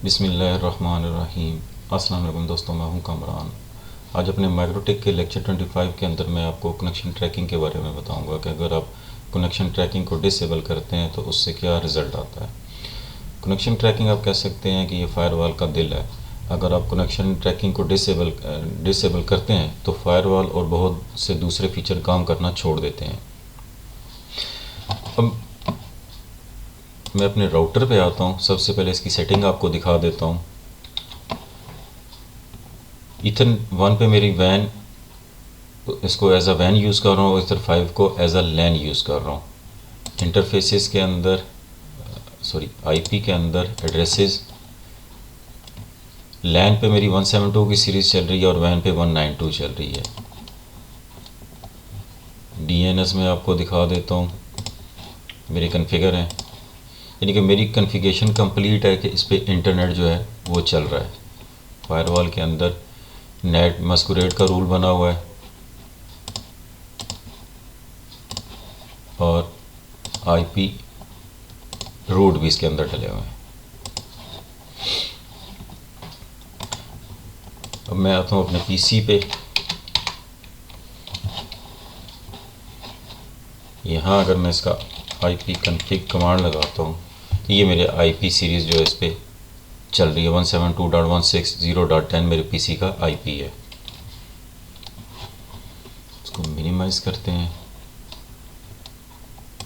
बिस्मिल्लाहिर्रहमानिर्रहीम। अस्सलाम वालेकुम दोस्तों, मैं हूं कामरान। आज अपने माइक्रोटेक के लेक्चर 25 के अंदर मैं आपको कनेक्शन ट्रैकिंग के बारे में बताऊंगा कि अगर आप कनेक्शन ट्रैकिंग को डिसेबल करते हैं तो उससे क्या रिज़ल्ट आता है। कनेक्शन ट्रैकिंग आप कह सकते हैं कि ये फायरवॉल का दिल है। अगर आप कनेक्शन ट्रैकिंग को डिसेबल करते हैं तो फायरवॉल और बहुत से दूसरे फीचर काम करना छोड़ देते हैं। अब मैं अपने राउटर पे आता हूँ। सबसे पहले इसकी सेटिंग आपको दिखा देता हूँ। ईथर 1 पे मेरी वैन, इसको एज अ वैन यूज़ कर रहा हूँ और ईथर 5 को एज अ लैन यूज़ कर रहा हूँ। इंटरफेसेस के अंदर आईपी के अंदर एड्रेसेस, लैन पे मेरी 172 की सीरीज़ चल रही है और वैन पे 192 चल रही है। डीएनएस में आपको दिखा देता हूँ मेरे कन्फिगर हैं, यानी कि मेरी कन्फिगरेशन कंप्लीट है कि इस पर इंटरनेट जो है वो चल रहा है। फायरवॉल के अंदर नेट मस्कुरेट का रूल बना हुआ है और आईपी रूट भी इसके अंदर डले हुए हैं। अब मैं आता हूँ अपने पीसी पे। यहाँ अगर मैं इसका आईपी कन्फिग कमांड लगाता हूँ तो ये मेरे आईपी सीरीज़ जो है इस पर चल रही है। 172.160.10 मेरे पीसी का आईपी है। इसको मिनिमाइज़ करते हैं,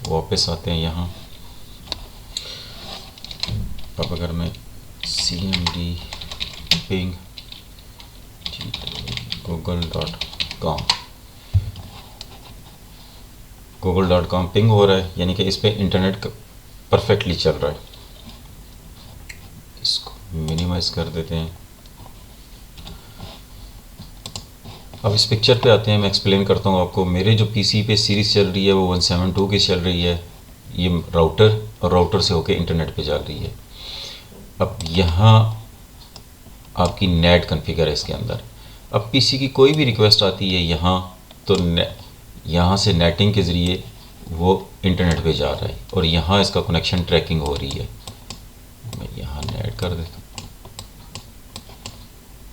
वापस आते हैं यहाँ। अब अगर मैं cmd ping google.com पिंग हो रहा है, यानी कि इस पर इंटरनेट परफेक्टली चल रहा है। इसको मिनिमाइज़ कर देते हैं। अब इस पिक्चर पे आते हैं। मैं एक्सप्लेन करता हूँ आपको। मेरे जो पीसी पे सीरीज़ चल रही है वो 172 की चल रही है। ये राउटर और राउटर से होके इंटरनेट पे जा रही है। अब यहाँ आपकी नेट कॉन्फ़िगर है इसके अंदर। अब पीसी की कोई भी रिक्वेस्ट आती है यहाँ, तो यहाँ से नेटिंग के ज़रिए वो इंटरनेट पे जा रहा है और यहाँ इसका कनेक्शन ट्रैकिंग हो रही है। मैं यहाँ नेट कर देता हूँ,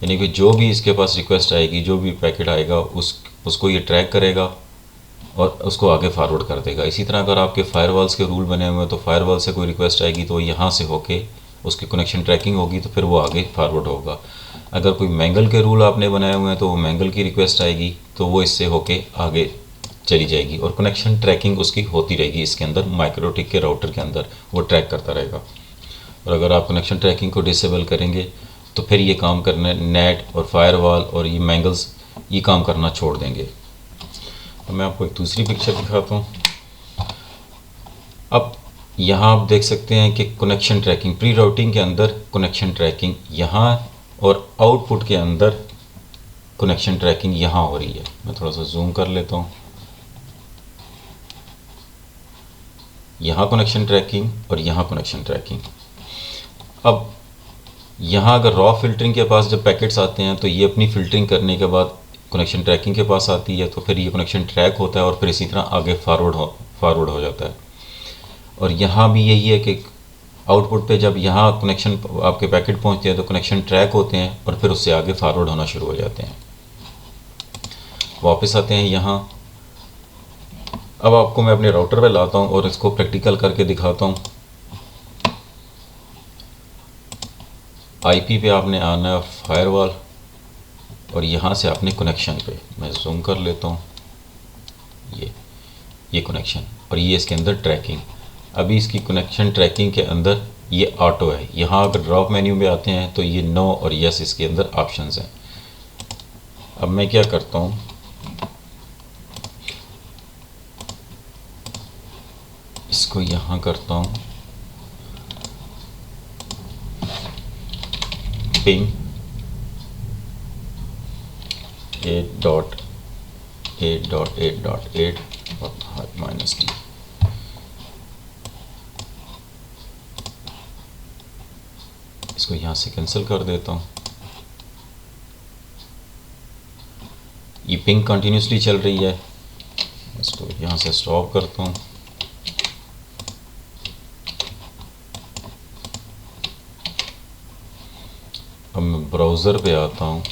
यानी कि जो भी इसके पास रिक्वेस्ट आएगी, जो भी पैकेट आएगा उसको ये ट्रैक करेगा और उसको आगे फॉरवर्ड कर देगा। इसी तरह अगर आपके फायरवॉल्स के रूल बने हुए हैं तो फायरवॉल से कोई रिक्वेस्ट आएगी तो यहाँ से होके उसकी कनेक्शन ट्रैकिंग होगी तो फिर वो आगे फॉरवर्ड होगा। अगर कोई मैंगल के रूल आपने बनाए हुए हैं तो वो मैंगल की रिक्वेस्ट आएगी तो वो इससे होके आगे चली जाएगी और कनेक्शन ट्रैकिंग उसकी होती रहेगी। इसके अंदर माइक्रोटिक के राउटर के अंदर वो ट्रैक करता रहेगा। और अगर आप कनेक्शन ट्रैकिंग को डिसेबल करेंगे तो फिर ये काम करना, नेट और फायरवॉल और ये मैंगल्स ये काम करना छोड़ देंगे। अब मैं आपको एक दूसरी पिक्चर दिखाता हूँ। अब यहाँ आप देख सकते हैं कि कनेक्शन ट्रैकिंग प्री राउटिंग के अंदर कनेक्शन ट्रैकिंग यहाँ और आउटपुट के अंदर कनेक्शन ट्रैकिंग यहाँ हो रही है। मैं थोड़ा सा जूम कर लेता हूँ। यहाँ कनेक्शन ट्रैकिंग और यहाँ कनेक्शन ट्रैकिंग। अब यहाँ अगर रॉ फिल्टरिंग के पास जब पैकेट्स आते हैं तो ये अपनी फ़िल्टरिंग करने के बाद कनेक्शन ट्रैकिंग के पास आती है, तो फिर ये कनेक्शन ट्रैक होता है और फिर इसी तरह आगे फॉरवर्ड हो जाता है। और यहाँ भी यही है कि आउटपुट पे जब यहाँ कनेक्शन आपके पैकेट पहुँचते हैं तो कनेक्शन ट्रैक होते हैं और फिर उससे आगे फॉरवर्ड होना शुरू हो जाते हैं। वापस आते हैं यहाँ। अब आपको मैं अपने राउटर पे लाता हूँ और इसको प्रैक्टिकल करके दिखाता हूँ। आईपी पे आपने आना है फायरवॉल और यहाँ से आपने कनेक्शन पे, मैं जूम कर लेता हूँ, ये कनेक्शन और ये इसके अंदर ट्रैकिंग। अभी इसकी कनेक्शन ट्रैकिंग के अंदर ये ऑटो है। यहाँ अगर ड्रॉप मेन्यू में आते हैं तो ये नो और यस इसके अंदर ऑप्शंस हैं। अब मैं क्या करता हूँ, इसको यहाँ करता हूँ पिंग 8.8.8.8 और -t। इसको यहाँ से कैंसिल कर देता हूँ। ये पिंग कंटिन्यूसली चल रही है। इसको यहाँ से स्टॉप करता हूँ। अब मैं ब्राउज़र पे आता हूँ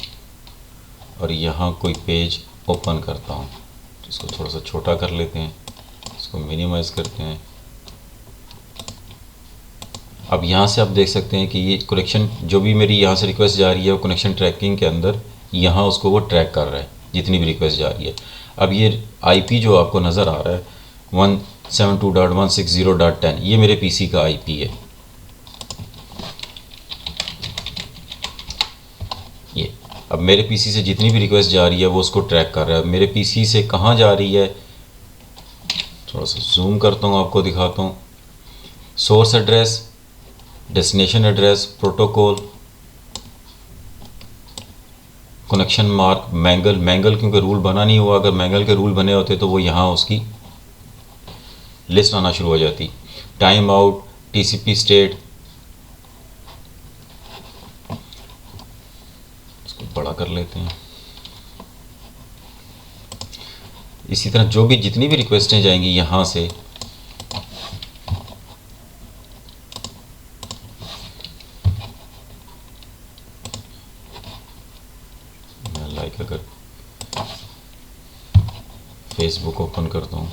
और यहाँ कोई पेज ओपन करता हूँ। इसको थोड़ा सा छोटा कर लेते हैं, इसको मिनिमाइज़ करते हैं। अब यहाँ से आप देख सकते हैं कि ये कनेक्शन जो भी मेरी यहाँ से रिक्वेस्ट जा रही है वो कनेक्शन ट्रैकिंग के अंदर यहाँ उसको वो ट्रैक कर रहा है जितनी भी रिक्वेस्ट जा रही है। अब ये आईपी जो आपको नज़र आ रहा है 172.160.10 ये मेरे पीसी का आईपी है। ये अब मेरे पीसी से जितनी भी रिक्वेस्ट जा रही है वो उसको ट्रैक कर रहा है। मेरे पीसी से कहाँ जा रही है, थोड़ा सा जूम करता हूँ आपको दिखाता हूँ। Source address, destination address, protocol, connection mark, mangle क्योंकि रूल बना नहीं हुआ। अगर मैंगल के रूल बने होते तो वो यहाँ उसकी लिस्ट आना शुरू हो जाती। टाइम आउट, टीसीपी स्टेट, इसको बड़ा कर लेते हैं। इसी तरह जो भी जितनी भी रिक्वेस्टें जाएंगी यहाँ से लाइक अगर फेसबुक ओपन करता हूँ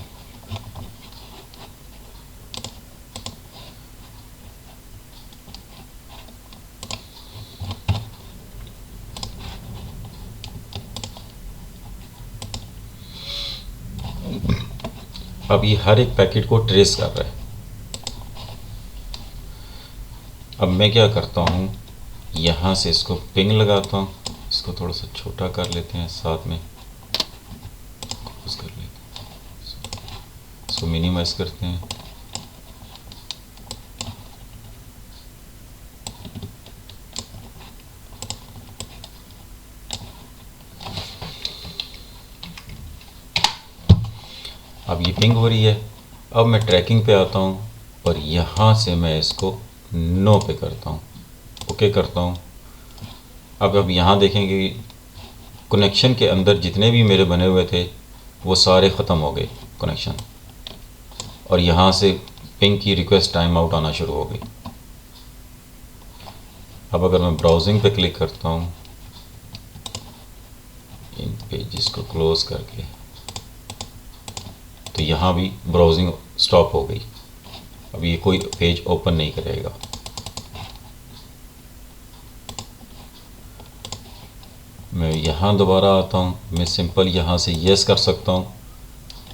अब ये हर एक पैकेट को ट्रेस कर रहा है। अब मैं क्या करता हूँ, यहाँ से इसको पिंग लगाता हूँ, इसको थोड़ा सा छोटा कर लेते हैं, साथ में क्लोज कर लेते हैं, इसको मिनिमाइज करते हैं। अब ये पिंग हो रही है। अब मैं ट्रैकिंग पे आता हूँ और यहाँ से मैं इसको नो पे करता हूँ, ओके करता हूँ। अब यहाँ देखेंगे कनेक्शन के अंदर जितने भी मेरे बने हुए थे वो सारे ख़त्म हो गए कनेक्शन, और यहाँ से पिंग की रिक्वेस्ट टाइम आउट आना शुरू हो गई। अब अगर मैं ब्राउजिंग पे क्लिक करता हूँ, इन पेजेस को क्लोज करके, तो यहाँ भी ब्राउजिंग स्टॉप हो गई। अब ये कोई पेज ओपन नहीं करेगा। मैं यहाँ दोबारा आता हूँ, मैं सिंपल यहाँ से यस कर सकता हूँ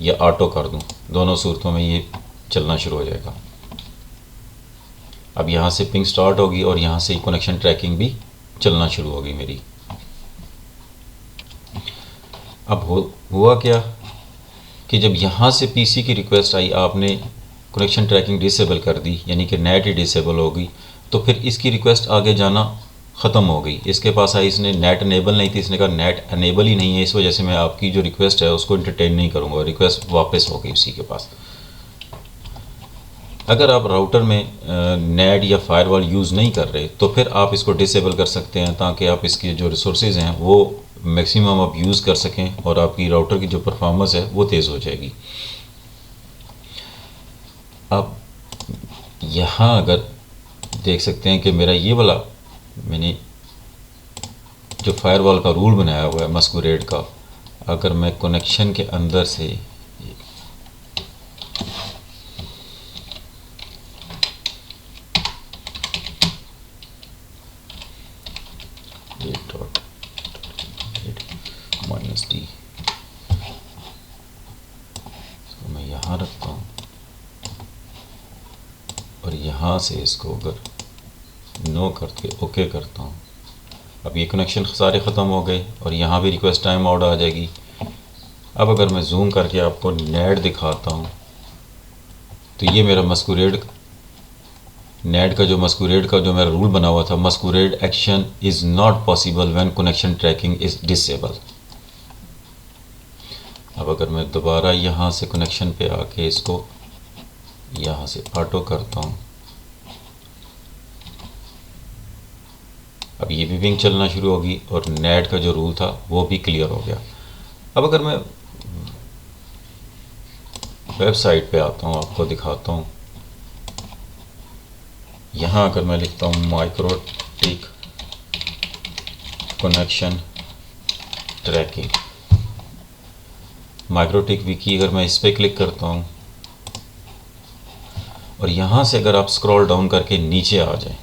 या ऑटो कर दूँ, दोनों सूरतों में ये चलना शुरू हो जाएगा। अब यहाँ से पिंग स्टार्ट होगी और यहाँ से कनेक्शन ट्रैकिंग भी चलना शुरू होगी मेरी। अब हुआ क्या कि जब यहाँ से पीसी की रिक्वेस्ट आई, आपने कनेक्शन ट्रैकिंग डिसेबल कर दी, यानी कि नेट ही डिसेबल होगी, तो फिर इसकी रिक्वेस्ट आगे जाना ख़त्म हो गई। इसके पास आई, इसने नेट अनेबल नहीं थी, इसने कहा नेट अनेबल ही नहीं है, इस वजह से मैं आपकी जो रिक्वेस्ट है उसको इंटरटेन नहीं करूँगा, रिक्वेस्ट वापस हो गई उसी के पास। अगर आप राउटर में नेट या फायरवॉल यूज़ नहीं कर रहे तो फिर आप इसको डिसेबल कर सकते हैं, ताकि आप इसकी जो रिसोर्सेज हैं वो मैक्सिमम आप यूज़ कर सकें और आपकी राउटर की जो परफॉर्मेंस है वो तेज़ हो जाएगी। अब यहाँ अगर देख सकते हैं कि मेरा ये वाला, मैंने जो फायरवॉल का रूल बनाया हुआ है मस्कुरेड का, अगर मैं कनेक्शन के अंदर से -d इसको मैं यहाँ रखता हूँ और यहाँ से इसको अगर नो करके ओके करता हूँ, अब ये कनेक्शन सारे ख़त्म हो गए और यहाँ भी रिक्वेस्ट टाइम आउट आ जाएगी। अब अगर मैं जूम करके आपको नेट दिखाता हूँ तो ये मेरा मस्कुरेड नेट का जो मेरा रूल बना हुआ था, masquerade action is not possible when connection tracking is disable. अब अगर मैं दोबारा यहाँ से कनेक्शन पे आके इसको यहाँ से ऑटो करता हूँ, अब ये भी पिंग चलना शुरू होगी और नेट का जो रूल था वो भी क्लियर हो गया। अब अगर मैं वेबसाइट पे आता हूँ, आपको दिखाता हूँ, यहाँ अगर मैं लिखता हूँ MikroTik connection tracking. MikroTik wiki अगर मैं इस पर क्लिक करता हूँ और यहाँ से अगर आप स्क्रॉल डाउन करके नीचे आ जाएं,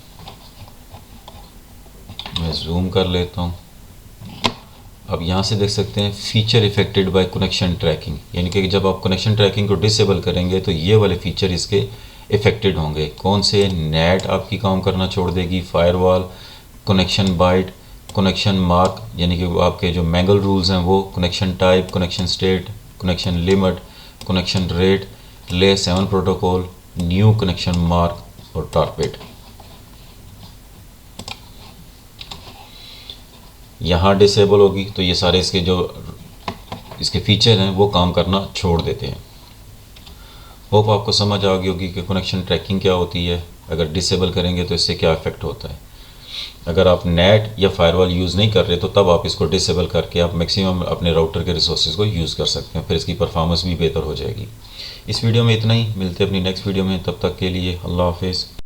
मैं जूम कर लेता हूँ। अब यहाँ से देख सकते हैं feature affected by connection tracking, यानी कि जब आप कनेक्शन ट्रैकिंग को डिसेबल करेंगे तो ये वाले फीचर इसके इफेक्टेड होंगे। कौन से? नेट आपकी काम करना छोड़ देगी, firewall, connection byte, connection mark यानी कि आपके जो मैंगल रूल्स हैं वो, connection type, connection state, connection limit, connection rate, layer 7 protocol, new connection mark और टारपेट। यहाँ डिसेबल होगी तो ये सारे इसके जो इसके फीचर हैं वो काम करना छोड़ देते हैं। होप आपको समझ आ गई होगी कि कनेक्शन ट्रैकिंग क्या होती है, अगर डिसेबल करेंगे तो इससे क्या इफेक्ट होता है। अगर आप नेट या फायरवॉल यूज़ नहीं कर रहे तो तब आप इसको डिसेबल करके आप मैक्सिमम अपने राउटर के रिसोर्सेज को यूज़ कर सकते हैं, फिर इसकी परफॉर्मेंस भी बेहतर हो जाएगी। इस वीडियो में इतना ही, मिलते हैं अपनी नेक्स्ट वीडियो में, तब तक के लिए अल्लाह हाफिज़।